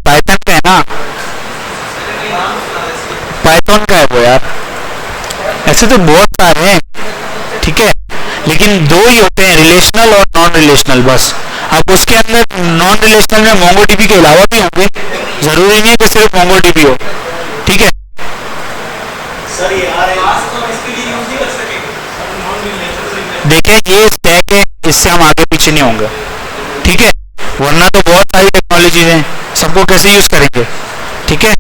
Python का है ना, पाइथन का है वो यार। ऐसे तो बहुत सारे हैं, ठीक है, लेकिन दो ही होते हैं, रिलेशनल और नॉन रिलेशनल बस। अब उसके अंदर नॉन रिलेशनल में मोंगोडीबी के अलावा भी होंगे, जरूरी नहीं है कि सिर्फ मोंगोडीबी हो, ठीक है। सर ये इसके लिए यूज नहीं कर सकेंगे नॉन रिलेशनल। देखें ये स्टैक है, इससे हम आगे पीछे नहीं होंगे, ठीक है, वरना तो बहुत सारी टेक्नोलॉजीज हैं, सबको कैसे यूज करेंगे, ठीक है।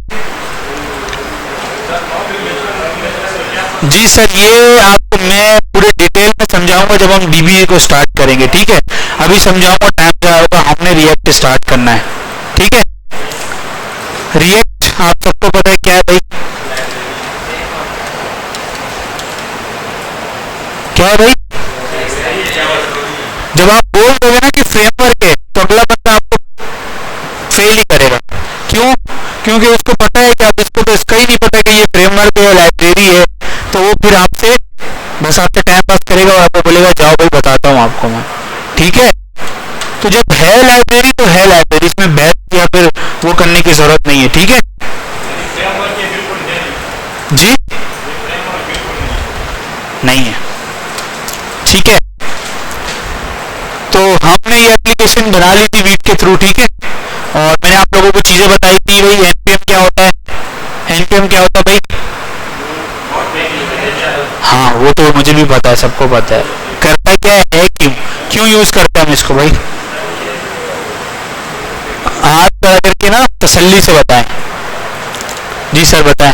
जी सर, ये आपको मैं पूरे डिटेल में समझाऊंगा जब हम डीबीए को स्टार्ट करेंगे, ठीक है। अभी समझाऊंगा, टाइम जाएगा, हमने रिएक्ट स्टार्ट करना है, ठीक है। रिएक्ट आप सबको पता है क्या है भाई, क्या है भाई? जब आप बोल दोगे ना कि फ्रेमवर्क है, तो अगला बंदा आपको फेल ही करेगा। क्यों? क्योंकि उसको पता है कि आप, इसको तो इसका ही नहीं पता कि ये फ्रेमवर्क है, लाइब्रेरी है, तो वो फिर आपसे बस आपसे टाइम पास करेगा और आपको बोलेगा जाओ भाई बताता हूँ आपको मैं, ठीक है। तो जब है लाइब्रेरी तो है लाइब्रेरी, इसमें बैठ या फिर वो करने की जरूरत नहीं है, ठीक है जी, नहीं है, ठीक है। तो हमने ये एप्लीकेशन बना ली थी वीट के थ्रू, ठीक है, और मैंने आप लोगों को चीजें बताई थी भाई, एनपीएम क्या होता है, एनपीएम क्या होता है भाई? हाँ वो तो मुझे भी पता है, सबको पता है, करता क्या है, क्यों क्यों यूज करते हैं हम इसको भाई? हाथ खड़ा करके ना तसल्ली से बताएं। जी सर बताएं।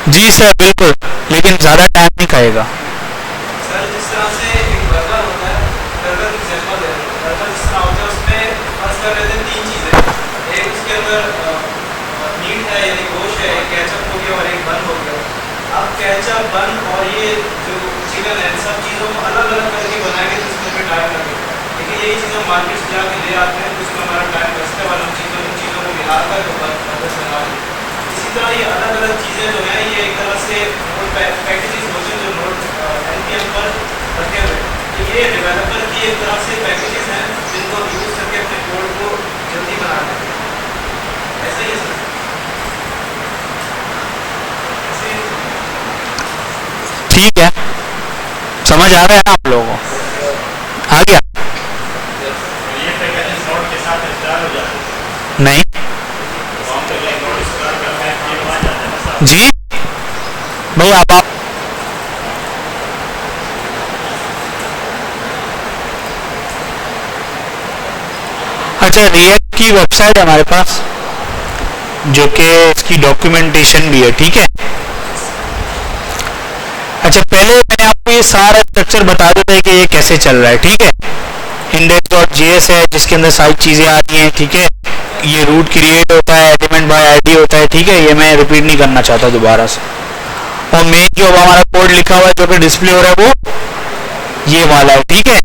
जी सर बिल्कुल, लेकिन ज्यादा टाइम नहीं खाएगा। सर जिस तरह से एक बर्गर होता है, बर्गर एग्जांपल है, बर्गर जिस तरह होता है उसमें फर्स्ट कर लेते हैं तीन चीजें, एक उसके अंदर मीट है यानी गोश्त है, एक केचप हो गया और एक बन हो गया। अब केचप, बन और ये जो चिकन है, सब चीज़ों को अलग अलग करके बनाएंगे तो उसमें भी टाइम लगेगा, लेकिन यही चीज़ें मार्केट से जाके ले आते हैं तो उसमें हमारा टाइम बचता है, वाली चीज़ों को मिलाकर जो बर्गर बना। इसी तरह ये अलग अलग चीज़ें जो हैं ये एक तरह से पैकेजेस होते हैं जो नोट एनपीएम पर रखे हुए, तो ये डेवलपर की एक तरह से पैकेजेस हैं जिनको यूज करके अपने कोड को जल्दी बना लेते हैं, ऐसा ही है सर। ठीक है, समझ आ रहा है ना आप लोगों को? आ गया? ये पैकेजेस नोट के साथ इंस्टॉल हो जाते हैं? नहीं जी भाई, आप अच्छा, रिएक्ट की वेबसाइट है हमारे पास, जो कि इसकी डॉक्यूमेंटेशन भी है, ठीक है। अच्छा, पहले मैंने आपको ये सारा स्ट्रक्चर बता देता है कि ये कैसे चल रहा है, ठीक है। index.js है जिसके अंदर सारी चीजें आ रही हैं, ठीक है। ये रूट क्रिएट होता है, एलिमेंट बाय आईडी होता है, ठीक है, ये मैं रिपीट नहीं करना चाहता दोबारा से। और मेन जो हमारा कोड लिखा हुआ है जो कि डिस्प्ले हो रहा है वो ये वाला है, ठीक है।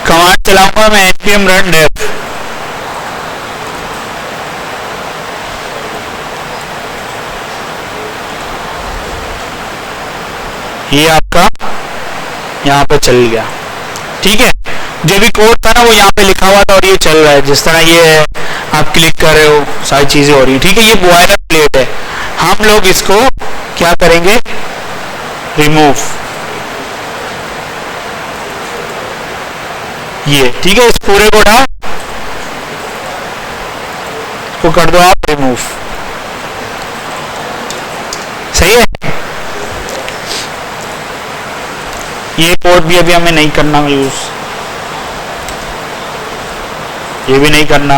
कमांड चलाऊंगा मैं npm run dev, ये आपका यहाँ पे चल गया, ठीक है। जो भी कोड था ना वो यहाँ पे लिखा हुआ था और ये चल रहा है, जिस तरह ये आप क्लिक कर रहे हो सारी चीजें हो रही है, ठीक है। ये बॉयलर प्लेट है, हम लोग इसको क्या करेंगे, रिमूव, ये ठीक है। इस पूरे को उठाओ, इसको कर दो आप रिमूव, सही है। ये कोड भी अभी हमें नहीं करना यूज, ये भी नहीं करना,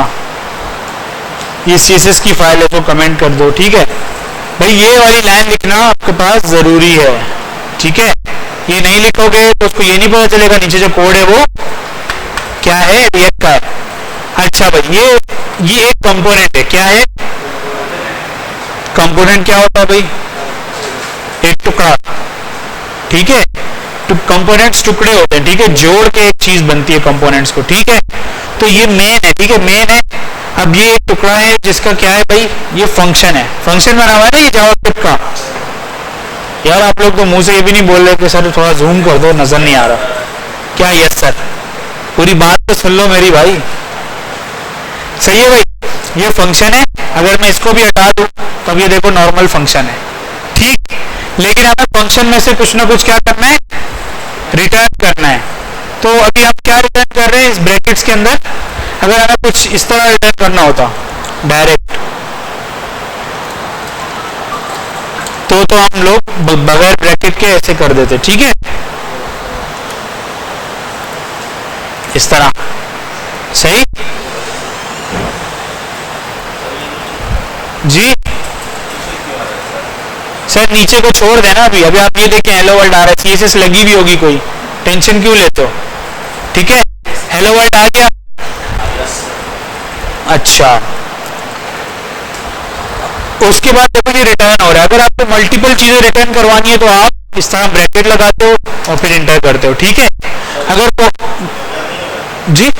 ये CSS की फाइल है तो कमेंट कर दो, ठीक है भाई। ये वाली लाइन लिखना आपके पास जरूरी है, ठीक है। ये नहीं लिखोगे तो उसको ये नहीं पता चलेगा नीचे जो कोड है वो क्या है, रिएक्ट का है। अच्छा भाई, ये एक कंपोनेंट है, क्या है कंपोनेंट? क्या होता है भाई, एक टुकड़ा, ठीक है। तो कंपोनेंट्स टुकड़े होते हैं, ठीक है, जोड़ के एक चीज बनती है कंपोनेंट्स को, ठीक है। तो ये मेन है, ठीक है, मेन है। अब ये एक टुकड़ा है जिसका क्या है भाई, ये फंक्शन है, फंक्शन बना हुआ है ना ये जावास्क्रिप्ट का। यार आप लोग तो मुंह से ये भी नहीं बोल रहे कि सर थोड़ा जूम कर दो, नजर नहीं आ रहा क्या। यस सर, पूरी बात तो सुन लो मेरी भाई। सही है भाई, ये फंक्शन है, अगर मैं इसको भी हटा दूं तो अब ये देखो नॉर्मल फंक्शन है, ठीक। लेकिन हमें फंक्शन में से कुछ ना कुछ क्या करना है, रिटर्न करना है। तो अभी हम क्या रिटर्न कर रहे हैं इस ब्रैकेट्स के अंदर, अगर हमें कुछ इस तरह रिटर्न करना होता डायरेक्ट, तो हम लोग बगैर ब्रैकेट के ऐसे कर देते, ठीक है, इस तरह। सही जी सर, नीचे को छोड़ देना अभी। अभी आप ये देखें हेलो वर्ल्ड आ रहा है, सीएसएस लगी भी होगी, कोई टेंशन क्यों लेते हो, ठीक है। हेलो वर्ल्ड आ गया, अच्छा। उसके बाद देखो ये रिटर्न हो रहा है। अगर आपको मल्टीपल चीजें रिटर्न करवानी है तो आप इस तरह ब्रैकेट लगाते हो और फिर इंटर करते हो, ठीक है। अगर तो जी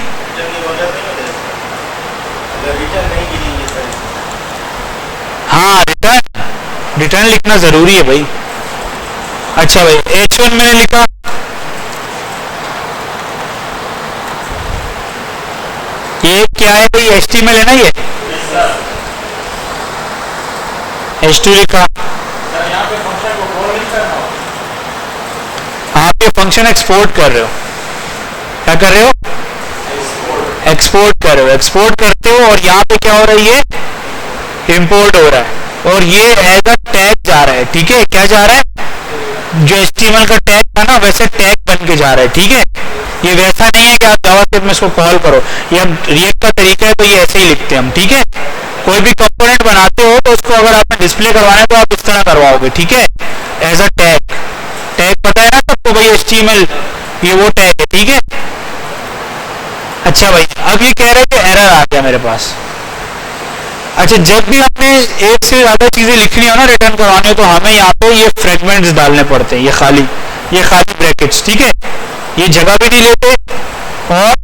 हाँ, रिटर्न लिखना जरूरी है भाई। अच्छा भाई, H1 मैंने लिखा, ये क्या है भाई, HTML है ना ये, H2 लिखा। आप ये फंक्शन एक्सपोर्ट कर रहे हो, क्या कर रहे हो, एक्सपोर्ट कर रहे हो, एक्सपोर्ट करते हो और यहाँ पे क्या हो रहा है, ये इंपोर्ट हो रहा है और ये एज अ टैग जा रहा है, ठीक है। क्या जा रहा है, जो HTML का टैग था ना वैसे टैग बन के जा रहा है, ठीक है। ये वैसा नहीं है कि आप जावास्क्रिप्ट में इसको कॉल करो, ये हम रिएक्ट का तरीका है तो ये ऐसे ही लिखते हैं हम, ठीक है। कोई भी कंपोनेंट बनाते हो तो उसको अगर आपने डिस्प्ले करवाना है तो आप इस तरह करवाओगे, ठीक है, एज अ टैग। टैग पता है ना सबको भाई, HTML ये वो टैग है, ठीक है। अच्छा भाई, अब ये कह रहे थे एरर आ गया मेरे पास। अच्छा, जब भी हमें एक से ज्यादा चीजें लिखनी हो ना, रिटर्न करवानी हो, तो हमें यहाँ पे ये फ्रेगमेंट्स डालने पड़ते हैं, ये खाली ब्रैकेट्स, ठीक है। ये जगह भी नहीं लेते और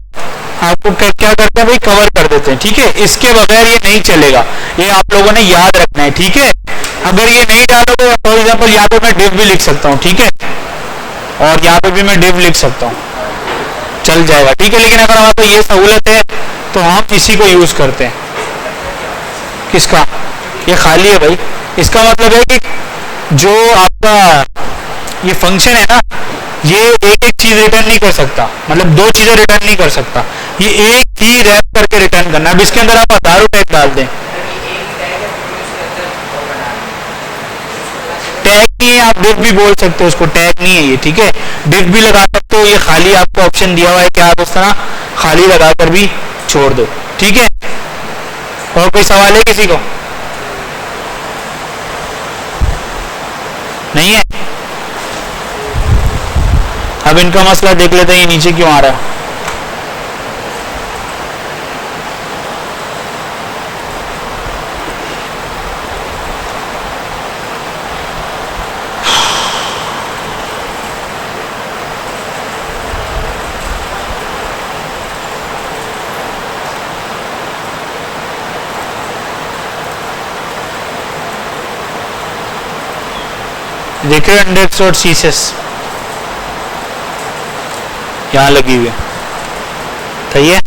आपको क्या करते हैं भाई, कवर कर देते हैं, ठीक है। इसके बगैर ये नहीं चलेगा, ये आप लोगों ने याद रखना है, ठीक है। अगर ये नहीं डालोगे, फॉर एग्जाम्पल यहाँ पे मैं डिव भी लिख सकता हूँ, ठीक है, और यहाँ पे भी मैं डिव लिख सकता हूँ, चल जाएगा, ठीक है। लेकिन अगर हमारे पास ये सहूलत है तो हम इसी को यूज करते हैं। किसका, ये खाली है भाई। इसका मतलब है कि जो आपका ये फंक्शन है ना, ये एक एक चीज रिटर्न नहीं कर सकता, मतलब दो चीजें रिटर्न नहीं कर सकता, ये एक ही रैप करके रिटर्न करना। अब इसके अंदर आप हजारों टैग डाल दें, टैग नहीं है, आप डिव भी बोल सकते हो उसको, टैग नहीं है ये, ठीक है। डिव भी लगा सकते हो, ये खाली आपको ऑप्शन दिया हुआ है कि आप इस तरह खाली लगाकर भी छोड़ दो, ठीक है। और कोई सवाल है किसी को, नहीं है? अब इनका मसला देख लेते हैं, ये नीचे क्यों आ रहा है। देखिए index.css यहाँ लगी हुई है, सही है।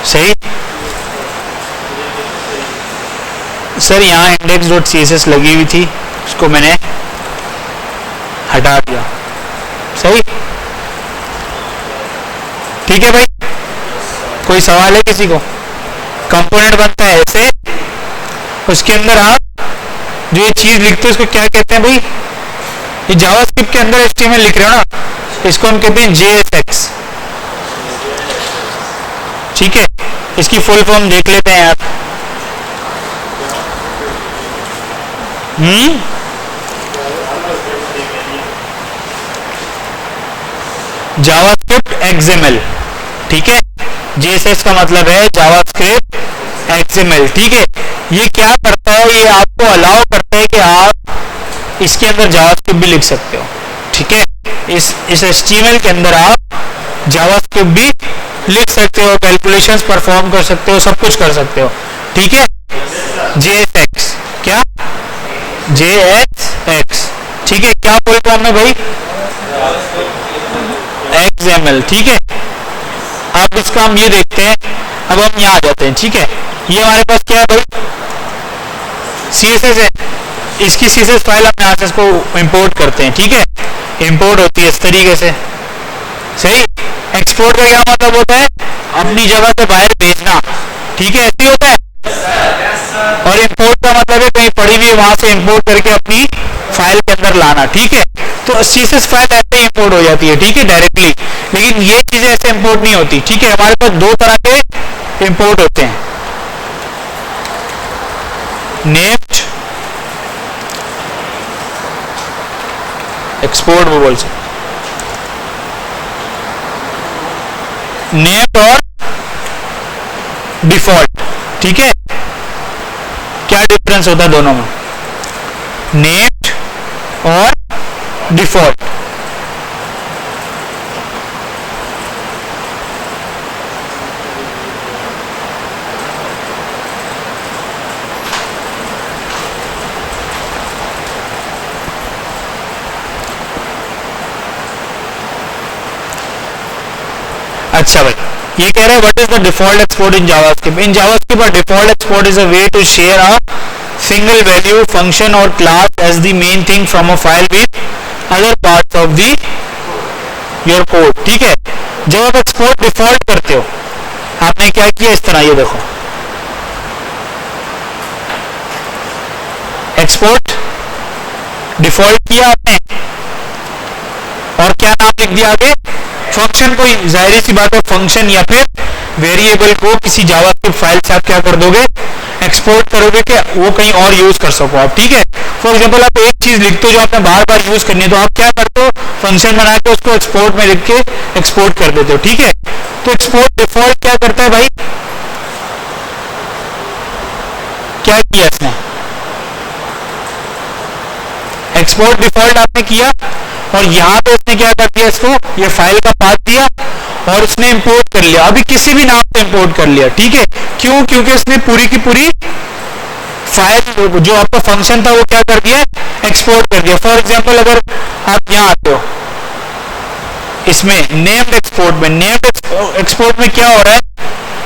सही सर, यहाँ index.css लगी हुई थी, उसको मैंने हटा दिया, सही, ठीक है भाई। कोई सवाल है किसी को? कंपोनेंट बनता है ऐसे, उसके अंदर आप जो ये चीज लिखते हो उसको क्या कहते हैं भाई, ये जावास्क्रिप्ट के अंदर HTML लिख रहे हो ना, इसको हम कहते हैं JSX, ठीक है। इसकी फुल फॉर्म देख लेते हैं आप। जावास्क्रिप्ट XML, ठीक है। JSX का मतलब है जावास्क्रिप्ट XML, ठीक है। ये क्या करता है, ये आपको अलाउ करता है कि आप इसके अंदर जावास्क्रिप्ट भी लिख सकते हो, ठीक है, इस HTML के अंदर आप जावास्क्रिप्ट भी लिख सकते हो, कैलकुलेशंस परफॉर्म कर सकते हो, सब कुछ कर सकते हो, ठीक है। JSX क्या, JSX, ठीक है। क्या बोल रहा मैं भाई, XML, ठीक है। अब इसका हम ये देखते हैं, अब हम यहाँ आ जाते हैं, ठीक है। ये हमारे पास क्या है भाई, CSS है, इसकी CSS फाइल हम यहाँ से इसको इंपोर्ट करते हैं, ठीक है। इंपोर्ट होती है इस तरीके से, सही। एक्सपोर्ट का क्या मतलब होता है, अपनी जगह से बाहर भेजना, ठीक है, ऐसे होता है। और इंपोर्ट का मतलब है कहीं पड़ी हुई वहां से इंपोर्ट करके अपनी फाइल के अंदर लाना, ठीक है। तो CSS फाइल ऐसे इंपोर्ट हो जाती है, ठीक है, डायरेक्टली। लेकिन ये चीजें ऐसे इंपोर्ट नहीं होती, ठीक है। हमारे पास दो तरह के इंपोर्ट होते हैं, नेम्ड एक्सपोर्ट, वो बोल सकते नेम्ड और डिफॉल्ट, ठीक है। क्या डिफरेंस होता है दोनों में, नेम्ड और डिफॉल्ट। अच्छा भाई, ये कह रहा है what is the default export in JavaScript. In JavaScript a default export is a way to share a single value function or class as the main thing from a file with other parts of the your code, ठीक है। जब आप export default करते हो, आपने क्या किया, इस तरह, ये देखो, एक्सपोर्ट डिफॉल्ट किया आपने और क्या नाम लिख दिया आगे, फंक्शन को। जाहिर सी बात है, फंक्शन या फिर वेरिएबल को किसी जावास्क्रिप्ट फाइल से आप क्या कर दोगे, एक्सपोर्ट करोगे कि वो कहीं और यूज कर सको आप, ठीक है। फॉर एग्जांपल आप एक चीज लिखते हो जो आपने बार बार यूज करनी है, तो आप क्या करते हो, फंक्शन बना के उसको एक्सपोर्ट में लिख के एक्सपोर्ट कर देते हो, ठीक है। तो एक्सपोर्ट डिफॉल्ट क्या करता है भाई, क्या किया इसने, एक्सपोर्ट डिफॉल्ट आपने किया और यहां पे इसने क्या कर दिया, इसको ये फाइल का पाथ दिया और इसने इंपोर्ट कर लिया। अभी किसी भी नाम से इंपोर्ट कर लिया, ठीक है। क्यों, क्योंकि इसने पूरी की पूरी फाइल जो आपका फंक्शन था वो क्या कर दिया, एक्सपोर्ट कर दिया। फॉर एग्जांपल अगर आप यहाँ आते हो इसमें नेम्ड एक्सपोर्ट में, नेम्ड एक्सपोर्ट में क्या हो रहा है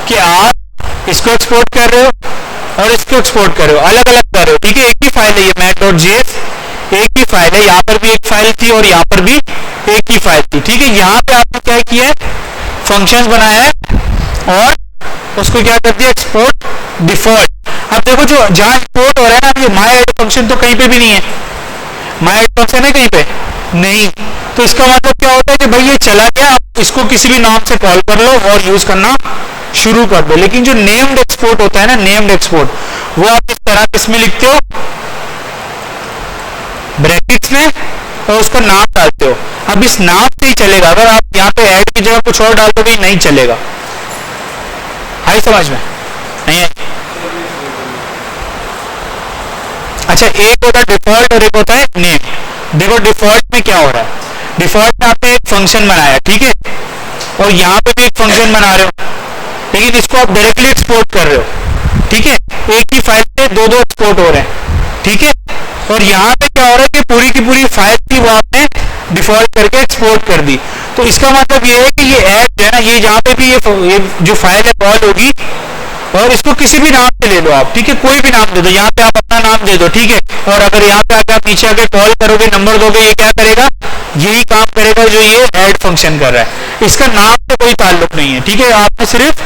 कि आप इसको एक्सपोर्ट कर रहे हो और इसको एक्सपोर्ट कर रहे हो, अलग अलग कर रहे हो, ठीक है। एक ही फाइल है ये math.js, एक ही फाइल है, यहाँ पर भी एक फाइल थी और यहाँ पर भी एक ही फाइल थी, ठीक है। यहाँ पे आपने क्या किया है, फंक्शंस बनाया है और उसको क्या कर दिया, एक्सपोर्ट डिफॉल्ट। अब देखो जो जहां इंपोर्ट हो रहा है ना, ये माय ऐड फंक्शन तो कहीं पे भी नहीं है, माय ऐड फंक्शन है कहीं पे नहीं। तो इसका मतलब क्या होता है कि भाई ये चला गया, आप इसको किसी भी नाम से कॉल कर लो और यूज करना शुरू कर दो। लेकिन जो नेम्ड एक्सपोर्ट होता है ना, नेम्ड एक्सपोर्ट, वो आप इस तरह किसमें लिखते हो, ब्रैकेट्स में, और उसका नाम डालते हो। अब इस नाम से ही चलेगा, अगर आप यहाँ पे ऐड की जगह कुछ और डाल दो भी नहीं चलेगा। आई समझ में नहीं है? अच्छा, एक होता है डिफॉल्ट और एक होता है नेम। देखो डिफॉल्ट में क्या हो रहा है, डिफॉल्ट में आपने एक फंक्शन बनाया, ठीक है, और यहाँ पे भी एक फंक्शन बना रहे हो, लेकिन इसको आप डायरेक्टली एक्सपोर्ट कर रहे हो, ठीक है। एक ही फाइल से दो दो एक्सपोर्ट हो रहे हैं, ठीक है। और यहाँ पे क्या हो रहा है कि पूरी की पूरी फाइल थी वो आपने डिफॉल्ट करके एक्सपोर्ट कर दी। तो इसका मतलब ये है कि ये ऐप है ना, ये जहाँ पे भी ये जो फाइल है कॉल होगी, और इसको किसी भी नाम से ले लो आप, ठीक है, कोई भी नाम दे दो। यहाँ पे आप अपना नाम दे दो, ठीक है। और अगर यहाँ पे आके आप नीचे आके कॉल करोगे, नंबर दोगे, ये क्या करेगा, यही काम करेगा जो ये ऐड फंक्शन कर रहा है। इसका नाम से कोई ताल्लुक नहीं है, ठीक है। आपने सिर्फ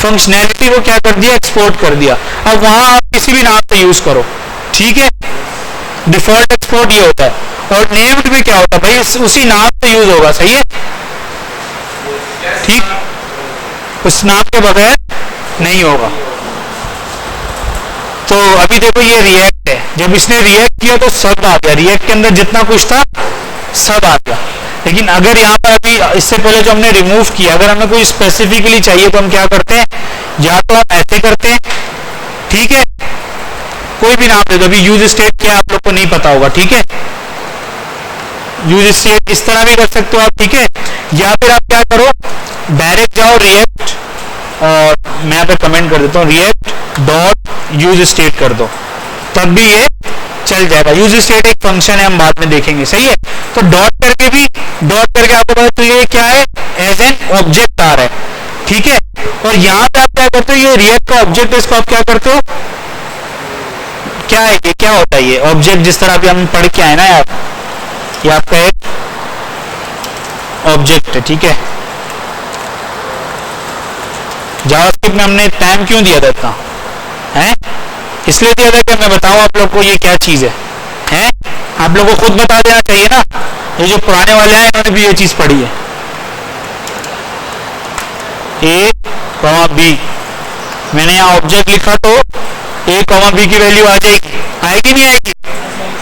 फंक्शनैलिटी को क्या कर दिया, एक्सपोर्ट कर दिया। अब वहां आप किसी भी नाम से यूज करो, ठीक है। डिफॉल्ट एक्सपोर्ट ये होता है। और नेम्ड में क्या होता है भाई, उसी नाम से यूज होगा, सही है, ठीक, उस नाम के बगैर नहीं होगा। तो अभी देखो ये रिएक्ट है, जब इसने रिएक्ट किया तो सब आ गया, रिएक्ट के अंदर जितना कुछ था सब आ गया। लेकिन अगर यहाँ पर अभी इससे पहले जो हमने रिमूव किया, अगर हमें कोई स्पेसिफिकली चाहिए तो हम क्या करते हैं, या तो हम ऐसे करते हैं, ठीक है, कोई भी नाम दे दो। अभी यूज स्टेट क्या आप लोग को नहीं पता होगा, ठीक है, यूज स्टेट इस तरह भी कर सकते हो आप, ठीक है। या फिर आप क्या करो, डायरेक्ट जाओ रिएक्ट, और मैं यहाँ पे कमेंट कर देता हूँ, रिएक्ट डॉट यूज स्टेट कर दो, तब भी ये चल जाएगा। यूज स्टेट एक फंक्शन है, हम बाद में देखेंगे, सही है। तो डॉट करके भी, डॉट करके आपको पता चल ये क्या है, एज एन ऑब्जेक्ट आ रहा है, ठीक है। और यहाँ पे आप क्या करते हो, ये रिएक्ट का ऑब्जेक्ट है, इसको आप क्या करते हो, क्या है ये, क्या होता है ये ऑब्जेक्ट, जिस तरह अभी हम पढ़ के आए ना यार, ये आपका एक ऑब्जेक्ट है, ठीक है। जावास्क्रिप्ट में हमने टाइम क्यों दिया था इतना, है इसलिए दिया था कि मैं बताऊं आप लोग को ये क्या चीज है, हैं? आप लोगों को खुद बता देना चाहिए ना, ये जो पुराने वाले हैं इन्होंने भी ये चीज पढ़ी है। ए कॉमा बी, मैंने यहाँ ऑब्जेक्ट लिखा तो ए कॉमा बी की वैल्यू आ जाएगी, आएगी नहीं आएगी?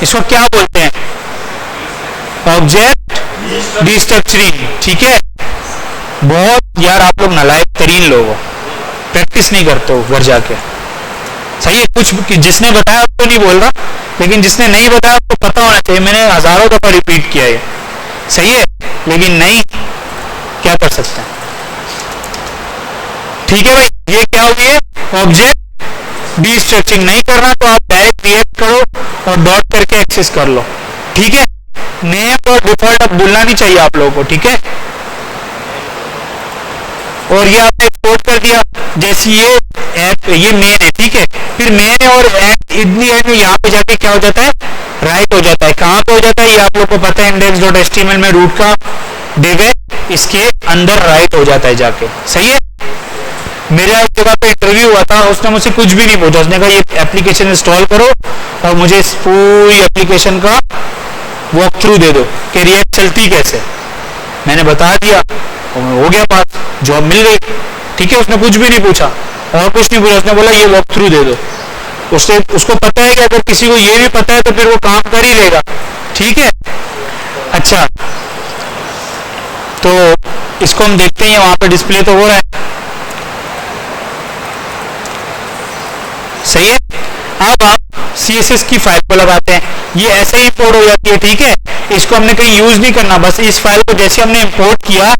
इसको क्या बोलते हैं, ऑब्जेक्ट डिस्ट्रक्चरिंग, ठीक है। बहुत यार आप लोग नालायक तरीन लोग हो, प्रैक्टिस नहीं करते हो घर जाके, सही है। कुछ जिसने बताया आपको नहीं बोल रहा, लेकिन जिसने नहीं बताया आपको पता होना चाहिए। मैंने हजारों दफा रिपीट किया है, सही है, लेकिन नहीं, क्या कर सकते हैं, ठीक है भाई। ये क्या हुई है, ऑब्जेक्ट डिस्ट्रक्चरिंग। नहीं करना तो आप डायरेक्ट रिएक्ट करो और डॉट करके एक्सेस कर लो, ठीक है। नेम और डिफॉल्ट अब भूलना नहीं चाहिए आप लोगों को, ठीक है। और ये आपने एक्सपोर्ट कर दिया, जैसे ये ऐप, ये मेन है, ठीक है। फिर मेन और ऐप इतनी है, यहाँ पे जाके क्या हो जाता है, राइट हो जाता है। कहाँ पे हो जाता है ये आप लोग को पता है, index.html में रूट का डिव है, इसके अंदर राइट हो जाता है जाके, सही है। मेरे एक जगह पे इंटरव्यू हुआ था, उसने मुझसे कुछ भी नहीं पूछा, उसने कहा ये एप्लीकेशन इंस्टॉल करो और मुझे इस पूरी एप्लीकेशन का वॉक थ्रू दे दो कि रिएक्ट चलती कैसे। मैंने बता दिया, हो गया बात, जॉब मिल गई, ठीक है। उसने कुछ भी नहीं पूछा और कुछ नहीं पूछा, उसने बोला ये वॉक थ्रू दे दो। उसको पता है कि अगर किसी को ये भी पता है तो फिर वो काम कर ही लेगा, ठीक है। अच्छा, तो इसको हम देखते हैं, वहां पे डिस्प्ले तो हो रहा है, सही है। अब आप CSS की फाइल को लगाते हैं, ये ऐसे ही इंपोर्ट हो जाती है, ठीक है। इसको हमने कहीं यूज नहीं करना, बस इस फाइल को जैसे हमने इंपोर्ट किया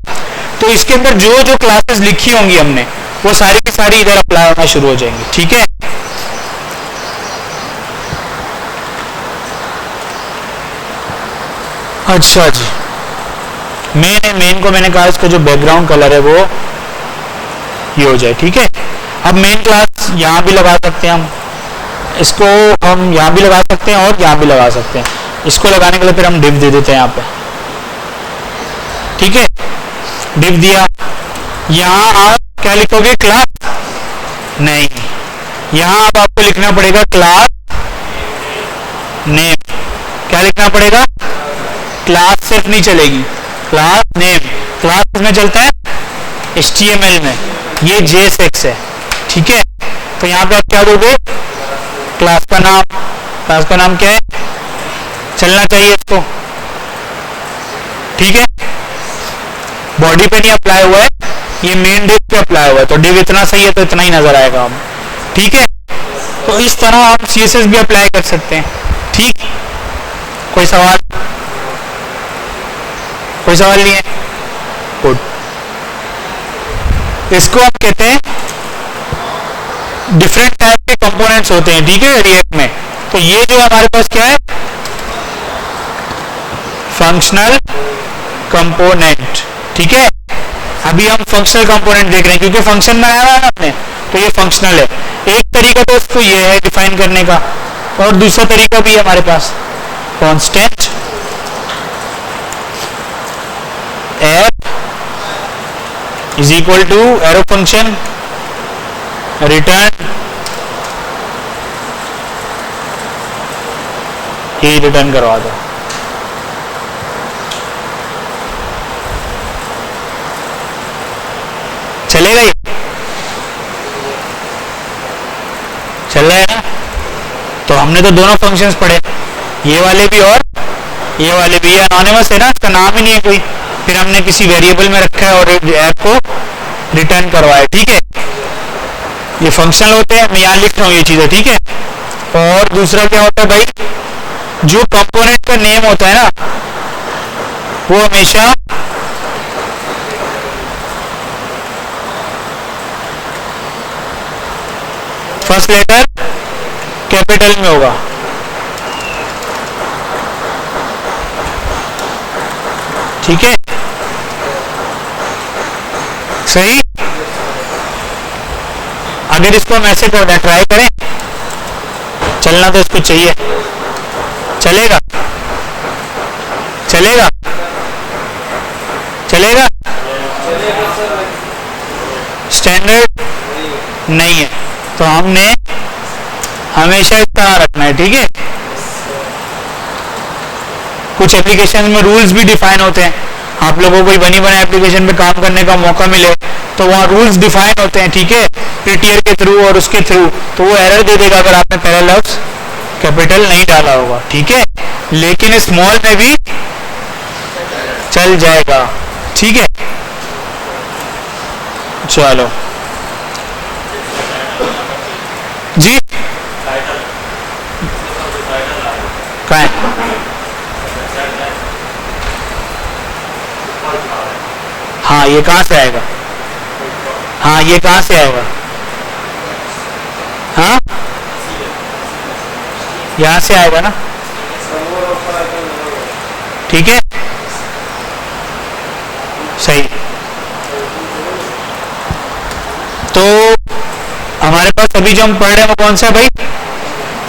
तो इसके अंदर जो जो क्लासेस लिखी होंगी हमने, वो सारी की सारी इधर अप्लाई होना शुरू हो जाएंगी, ठीक है। अच्छा जी, मेन को मैंने कहा इसका जो बैकग्राउंड कलर है वो ये हो जाए, ठीक है। अब मेन क्लास यहाँ भी लगा सकते हैं हम, इसको हम यहाँ भी लगा सकते हैं और यहाँ भी लगा सकते हैं। इसको लगाने के लिए फिर हम डिव दे देते हैं यहाँ पे, ठीक है। डिव दिया, यहाँ आप क्या लिखोगे, क्लास नहीं, यहाँ अब आपको लिखना पड़ेगा क्लास नेम। क्या लिखना पड़ेगा, क्लास सिर्फ नहीं चलेगी, क्लास नेम। क्लास किसमें चलता है, HTML में, ये JSX है, ठीक है। तो यहाँ पे आप क्या दोगे, क्लास का नाम, क्लास का नाम क्या है, चलना चाहिए इसको, ठीक है। बॉडी पे नहीं अप्लाई हुआ है, ये मेन डिव पे अप्लाई हुआ है, तो डिव इतना सही है तो इतना ही नजर आएगा हम, ठीक है। तो इस तरह आप CSS भी अप्लाई कर सकते हैं, ठीक। कोई सवाल, कोई सवाल नहीं है, गुड। इसको आप कहते हैं, डिफरेंट टाइप के कंपोनेंट्स होते हैं, ठीक है, रिएक्ट में। तो ये जो हमारे पास क्या है, फंक्शनल कंपोनेंट, ठीक है। अभी हम फंक्शनल कंपोनेंट देख रहे हैं क्योंकि फंक्शन बनाया हुआ है ना आपने, तो ये फंक्शनल है। एक तरीका तो इसको ये है डिफाइन करने का, और दूसरा तरीका भी है हमारे पास, constant f is equal to arrow function return, ये रिटर्न करवा दो। चलेगा ये, चल रहा है ना। तो हमने तो दोनों फंक्शंस पढ़े, ये वाले भी और ये वाले भी। ये एनोनिमस है ना, इसका नाम ही नहीं है कोई, फिर हमने किसी वेरिएबल में रखा है और ऐप को रिटर्न करवाया, ठीक है। ये फंक्शनल होते हैं, मैं यहाँ लिख रहा हूँ ये चीजें, ठीक है। और दूसरा क्या होता है भाई, जो कंपोनेंट का नेम होता है ना, वो हमेशा फर्स्ट लेटर कैपिटल में होगा। ठीक है, सही। अगर इसको हम ऐसे कर दें, ट्राई करें, चलना तो इसको चाहिए, चलेगा चलेगा चलेगा। स्टैंडर्ड नहीं है तो हमने हमेशा इस तरह रखना है। ठीक है, कुछ एप्लीकेशन में रूल्स भी डिफाइन होते हैं। आप लोगों को कोई बनी बना एप्लीकेशन में काम करने का मौका मिले तो वहाँ रूल्स डिफाइन होते हैं। ठीक है, पीटीआर के थ्रू और उसके थ्रू, तो वो एरर दे देगा अगर आपने पहला लफ्ज कैपिटल नहीं डाला होगा। ठीक है, लेकिन स्मॉल में भी चल जाएगा। ठीक है, चलो जी, कहाँ है? हाँ, ये कहाँ से आएगा? हाँ, ये कहाँ से आएगा? हाँ, यहाँ से आएगा ना। ठीक है, सही। तो हमारे पास अभी जो हम पढ़ रहे हैं वो कौन सा है भाई?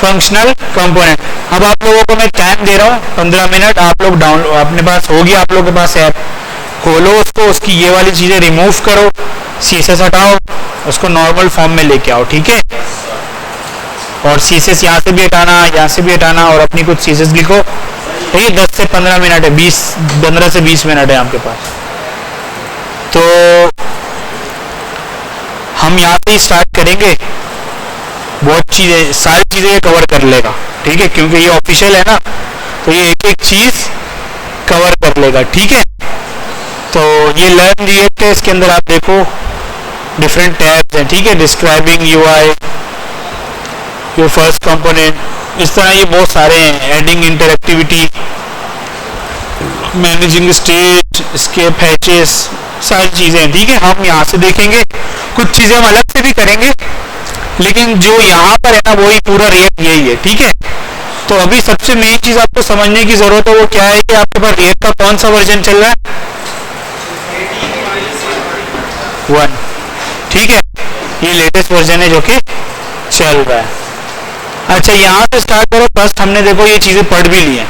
Functional component. अब आप लोगों को मैं टाइम दे रहा हूँ 15 मिनट। आप लोग डाउनलोड, अपने पास होगी, आप लोगों के पास ऐप, खोलो उसको, उसकी ये वाली चीजें रिमूव करो, सीएसएस हटाओ, उसको नॉर्मल फॉर्म में लेके आओ। ठीक है, और सीएसएस यहाँ से भी हटाना, यहाँ से भी हटाना, और अपनी कुछ सीएसएस लिखो। ये 10 से 15 मिनट है, 15 से 20 मिनट है आपके पास। तो हम यहाँ से ही स्टार्ट करेंगे। बहुत चीजें, सारी चीजें कवर कर लेगा। ठीक है, क्योंकि ये ऑफिशियल है ना, तो ये एक एक चीज कवर कर लेगा। ठीक है, तो ये लर्न रिएक्ट है, इसके अंदर आप देखो डिफरेंट टैब्स हैं। ठीक है, describing UI, your first component, इस तरह ये बहुत सारे हैं। Adding interactivity, managing state, escape hatches, सारी चीजें। ठीक है, हम यहाँ से देखेंगे, कुछ चीजें हम अलग से भी करेंगे, लेकिन जो यहाँ पर है ना वही पूरा रिएक्ट यही है। ठीक है, तो अभी सबसे मेन चीज आपको समझने की जरूरत है वो क्या है कि आपके पास रिएक्ट का कौन सा वर्जन चल रहा है? 1। ठीक है, ये लेटेस्ट वर्जन है जो कि चल रहा है। अच्छा, यहाँ से स्टार्ट करो। फर्स्ट हमने देखो ये चीजें पढ़ भी ली हैं।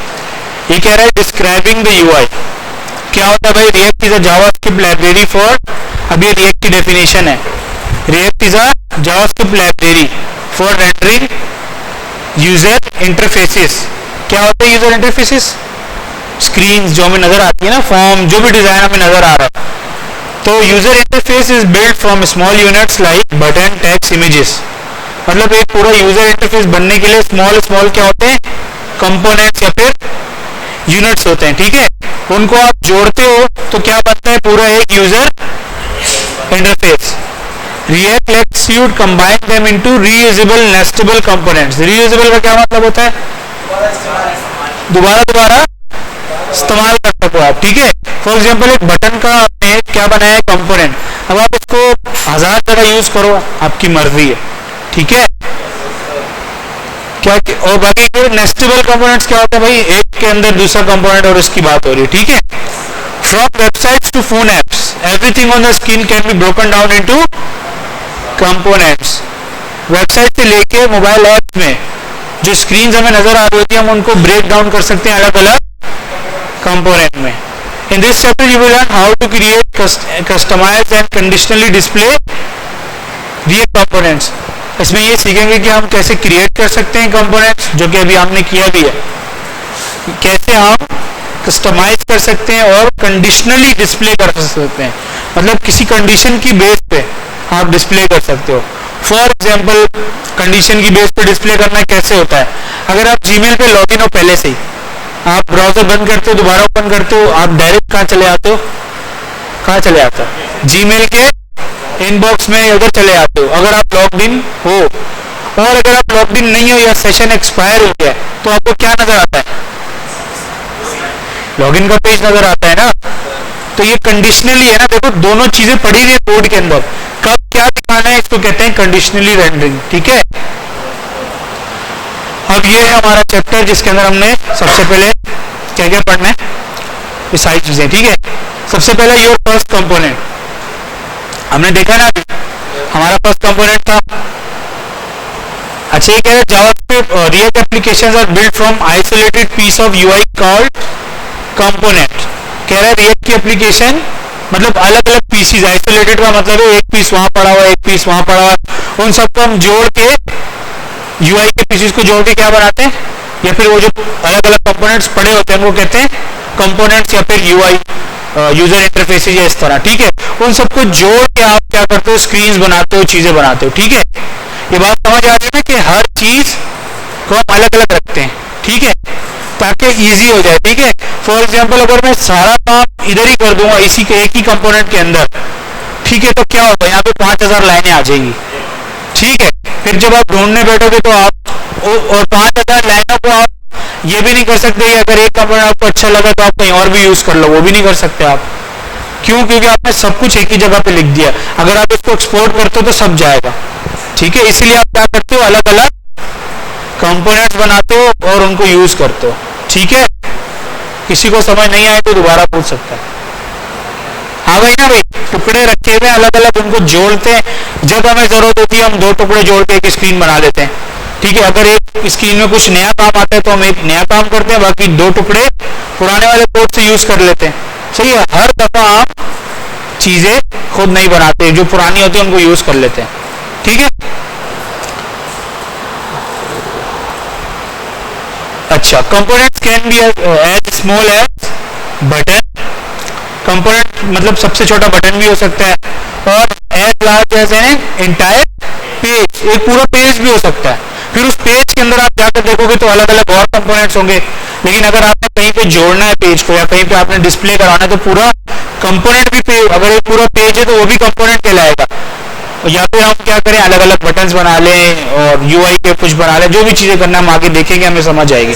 ये कह रहा है डिस्क्राइबिंग द यूआई। क्या होता है भाई? React is a JavaScript library for, अब ये रिएक्ट की डेफिनेशन है, react is a JavaScript library for rendering user interfaces. क्या होता है यूजर इंटरफेसेस? स्क्रीन जो हमें नजर आती है ना, फॉर्म, जो भी डिजाइन हमें नजर आ रहा है। तो user interface is build from small units like button, text, images. मतलब एक पूरा यूजर इंटरफेस बनने के लिए स्मॉल स्मॉल क्या होते हैं? कंपोनेंट्स या फिर यूनिट्स होते हैं। ठीक है, उनको आप जोड़ते हो तो क्या बनता है? पूरा एक user interface. React lets you combine them into reusable nestable components। reusable का क्या मतलब होता है? दोबारा इस्तेमाल कर सको आप। ठीक है, फॉर एग्जाम्पल एक बटन का आपने क्या बनाया है? कंपोनेंट। अब आप उसको 1000 जगह यूज करो, आपकी मर्जी है। ठीक है, क्या? और बाकी फिर नेस्टेबल कंपोनेंट्स क्या होता है भाई? एक के अंदर दूसरा कंपोनेंट, और इसकी बात हो रही है। ठीक है, from websites to phone apps, everything on the screen can be broken down into components. Website से लेके मोबाइल ऐप में जो स्क्रीन हमें नजर आ रही होती है, हम उनको ब्रेक डाउन कर सकते हैं अलग अलग कंपोनेंट में। In this chapter you will learn how to create, customize and conditionally display React components. इसमें ये सीखेंगे कि हम कैसे क्रिएट कर सकते हैं कंपोनेंट्स, जो कि अभी हमने किया भी है। कैसे हम कस्टमाइज कर सकते हैं और कंडीशनली डिस्प्ले कर सकते हैं, मतलब किसी कंडीशन की बेस पे आप डिस्प्ले कर सकते हो। फॉर एग्जाम्पल, कंडीशन की बेस पे डिस्प्ले करना कैसे होता है? अगर आप जीमेल पे लॉगिन हो पहले से ही, आप ब्राउजर बंद करते हो, दोबारा ओपन करते हो, आप डायरेक्ट कहाँ चले आते हो? कहाँ चले आते हो? जीमेल के इनबॉक्स में उधर चले आते हो, अगर आप लॉग्ड इन हो। और अगर आप लॉग्ड इन नहीं हो या सेशन एक्सपायर हो गया, तो आपको क्या नजर आता है? लॉगिन का पेज नजर आता है ना, तो ये कंडीशनली है ना, देखो दोनों चीजें पड़ी हुई है कोड के अंदर, कब क्या दिखाना है इसको कहते हैं कंडीशनली रेंडरिंग, ठीक है। अब ये है हमारा चैप्टर जिसके अंदर हमने सबसे पहले क्या क्या पढ़ना है, ये सारी चीजें, ठीक है। सबसे पहले योर फर्स्ट कंपोनेंट हमने देखा ना, हमारा फर्स्ट कंपोनेंट था, अच्छा ये कह रहे हैं JavaScript React applications are built from isolated piece of UI called component. कह रहा है रिएक्ट की एप्लीकेशन मतलब अलग अलग पीसीज, आइसोलेटेड का मतलब है एक पीस वहां पड़ा हुआ है, एक पीस वहां पड़ा हुआ है, उन सबको हम जोड़ के यूआई के पीसीज को जोड़ के क्या बनाते हैं, या फिर वो जो अलग अलग कंपोनेंट्स पड़े होते हैं वो कहते हैं कंपोनेंट्स या फिर यूआई यूजर इंटरफेसेज या इस तरह, ठीक है। उन सबको जोड़ के आप क्या करते हो, स्क्रीन्स बनाते हो, चीजें बनाते हो, ठीक है। ये बात समझ आ रही है ना कि हर चीज को हम अलग अलग रखते हैं, ठीक है, ताकि इजी हो जाए, ठीक है। फॉर एग्जांपल अगर मैं सारा काम इधर ही कर दूंगा इसी के एक ही कंपोनेंट के अंदर, ठीक है, तो क्या होगा, यहाँ पे 5000 लाइनें आ जाएंगी, ठीक है। फिर जब आप ढूंढने बैठोगे तो आप और 5000 लाइनों को आप ये भी नहीं कर सकते कि अगर एक कंपोनेंट आपको अच्छा लगा तो आप कहीं और भी यूज कर लो, वो भी नहीं कर सकते आप, क्यों, क्योंकि आपने सब कुछ एक ही जगह पे लिख दिया। अगर आप इसको एक्सपोर्ट करते हो तो सब जाएगा, ठीक है। इसीलिए आप क्या करते हो, अलग अलग कंपोनेंट्स बनाते हो और उनको यूज करते हो, ठीक है। किसी को समझ नहीं आए तो दोबारा पूछ सकता है। हाँ भाई ना भाई, टुकड़े रखे हुए अलग अलग, उनको जोड़ते हैं, जब हमें जरूरत होती है हम दो टुकड़े जोड़ के एक स्क्रीन बना लेते हैं, ठीक है। अगर एक स्क्रीन में कुछ नया काम आता है तो हम एक नया काम करते हैं, बाकी दो टुकड़े पुराने वाले कोड से यूज कर लेते हैं, सही है। हर दफा आप चीजें खुद नहीं बनाते, जो पुरानी होती है उनको यूज कर लेते हैं, ठीक है। अच्छा, components can be as small as button, component मतलब सबसे छोटा बटन भी हो सकता है, और as large as an entire page, एक पूरा पेज भी हो सकता है। फिर उस पेज के अंदर आप जाकर देखोगे तो अलग अलग और कंपोनेंट्स होंगे, लेकिन अगर आपने कहीं पे जोड़ना है पेज को या कहीं पे आपने डिस्प्ले कराना है तो पूरा कंपोनेंट भी पेज, अगर ये पूरा पेज है तो वो भी कंपोनेंट कहलाएगा। या फिर हम क्या करें, अलग अलग बटन्स बना लें और यूआई पे कुछ बना लें, जो भी चीजें करना हम आगे देखेंगे, हमें समझ आएगी।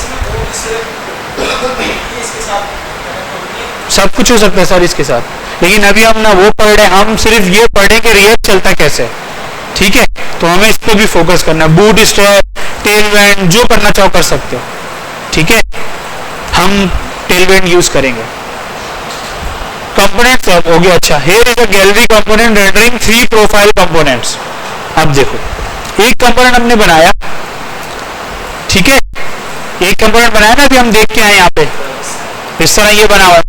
सब कुछ हो सकता है सर इसके साथ, लेकिन अभी हम ना वो पढ़ रहे हैं, हम सिर्फ ये पढ़ें कि रिएक्ट चलता कैसे, ठीक है। तो हमें इस पर भी फोकस करना है, बूट स्ट्रैप, टेलवेंट, जो करना चाहो कर सकते हो, ठीक है। हम टेलवेंट यूज करेंगे। कंपोनेंट्स हो गया, अच्छा। Here is a gallery component rendering 3 profile components. अब देखो, एक कंपोनेंट हमने बनाया, ठीक है, एक कंपोनेंट बनाया ना, अभी हम देख के आए यहाँ पे, इस तरह ये बना हुआ,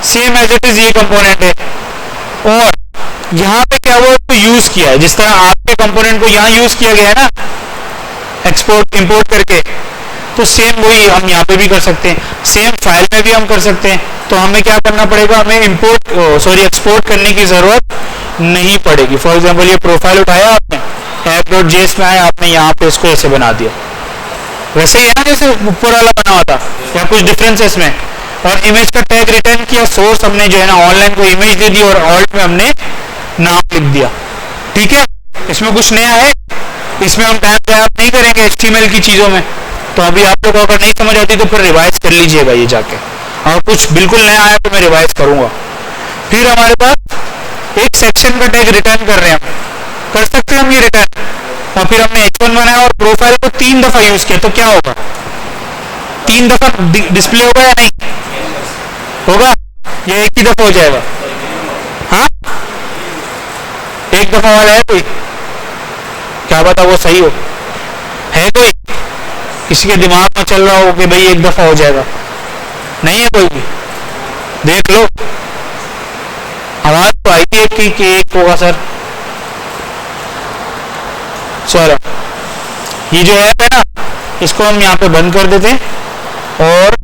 सेम एज इट इज ये कंपोनेंट है, और यहाँ पे क्या हुआ, तो यूज किया है, जिस तरह आपके कंपोनेंट को यहाँ यूज किया गया है ना, एक्सपोर्ट इंपोर्ट करके, तो सेम वही हम यहाँ पे भी कर सकते हैं, सेम फाइल में भी हम कर सकते हैं। तो हमें क्या करना पड़ेगा, हमें एक्सपोर्ट करने की जरूरत नहीं पड़ेगी। फॉर एग्जांपल ये प्रोफाइल उठाया आपने, app.js में आया, आपने यहाँ पे इसको ऐसे बना दिया, वैसे ही है ना जैसे ऊपर वाला बना हुआ था, या कुछ डिफरेंस है इसमें। और इमेज का टैग रिटर्न किया, सोर्स हमने जो है ना ऑनलाइन को इमेज दे दी, और ऑल्ट में हमने नाम लिख दिया, ठीक है। इसमें कुछ नया है, इसमें हम टाइम ज़ाया नहीं करेंगे HTML की चीजों में। तो अभी आप लोग अगर नहीं समझ आती तो फिर रिवाइज कर लीजिएगा ये जाके, और कुछ बिल्कुल नया आया तो मैं रिवाइज करूंगा। फिर हमारे पास एक सेक्शन का टैग रिटर्न कर रहे हैं, कर सकते हैं हम ये रिटर्न, और फिर हमने H1 बनाया और प्रोफाइल को 3 दफा यूज किया, तो क्या होगा, 3 दफा डिस्प्ले होगा या नहीं होगा, या एक ही दफा हो जाएगा। हाँ, एक दफा वाला है कोई, क्या बता वो सही हो, है कोई, किसी के दिमाग में चल रहा हो कि भाई एक दफा हो जाएगा, नहीं है कोई भी, देख लो। आवाज तो आई थी कि एक होगा सर। चलो, ये जो ऐप है ना, इसको हम यहाँ पे बंद कर देते हैं और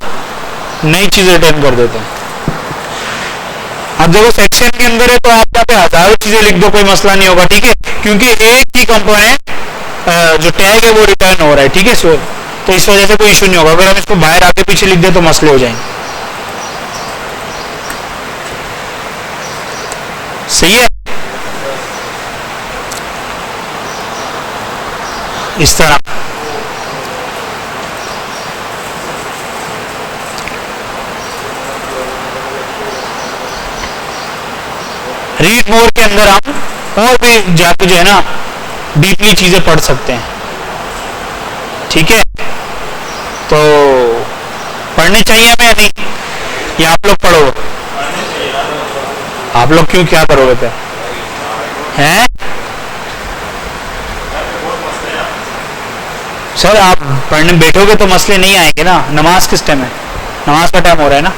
नई चीज रिटर्न कर देते हैं। अब देखो सेक्शन के अंदर है तो आप यहाँ पे हजारों चीजें लिख दो, कोई मसला नहीं होगा, ठीक है, क्योंकि एक ही कंपोनेंट जो टैग है वो रिटर्न हो रहा है, ठीक है। सो तो इस वजह से कोई इशू नहीं होगा। अगर हम इसको बाहर आगे पीछे लिख दे तो मसले हो जाएंगे, सही है। इस तरह रीड मोर के अंदर हम और भी जाके जो है ना डीपली चीजें पढ़ सकते हैं। ठीक है, तो पढ़ने चाहिए हमें या नहीं, या आप लोग पढ़ोगे? आप लोग क्यों, क्या करोगे फिर? हैं सर, आप पढ़ने बैठोगे तो मसले नहीं आएंगे ना। नमाज किस टाइम है? नमाज का टाइम हो रहा है ना।